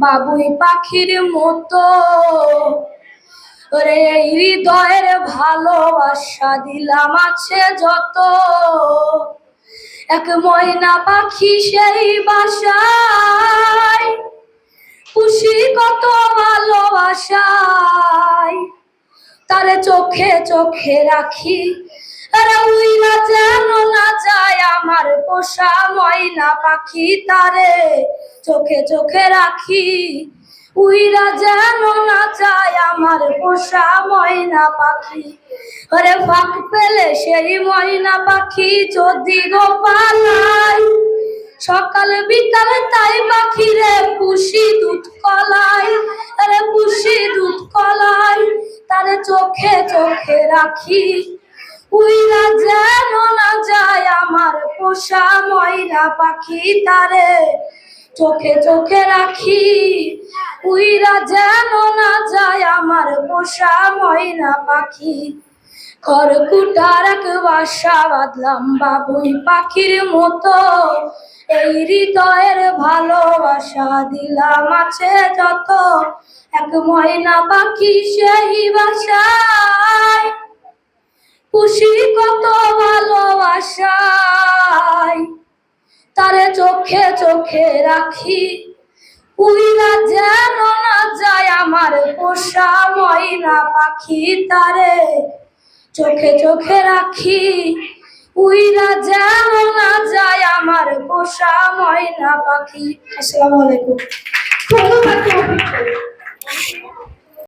বাবুই পাখির মতো, ওরে এই হৃদয়ের ভালোবাসা দিলাম আছে যত, এক ময়না পাখি সেই বাসায় খুশি কত ভালোবাসায়, তারে চোখে চোখে রাখি, আরে উইরা যেন না যায় আমার পোষা ময়না পাখি, তারে চোখে চোখে রাখি, উইরা যেন না যায় আমার পোষা ময়না পাখি। ওরে ফাঁক পেলে সেই ময়না পাখি যদি গো পালায়, সকাল বিকাল তাই পাখিরে পুষি দুধ কলাই, আরে পুষি দুধ কলাই, তারে চোখে চোখে রাখি, উইরা যেন না যায় আমার পোষা ময়না পাখি, তারে চোখে চোখে রাখি, উইরা যেন না যায় আমার পোষা ময়না পাখি। খড়কুটার এক বাসা বাঁধলাম বাবুই পাখির মতো, এই হৃদয়ের ভালোবাসা দিলাম আছে যত, এক ময়না পাখি সেই বাসায় খুশি কত ভালোবাসায়, তারে চোখে চোখে রাখি, উইরা যেন না যায় আমার পোষা ময়না পাখি, তারে চোখে চোখে রাখি, উইরা যেন না যায় আমার পোষা ময়না পাখি। আসসালামু আলাইকুম।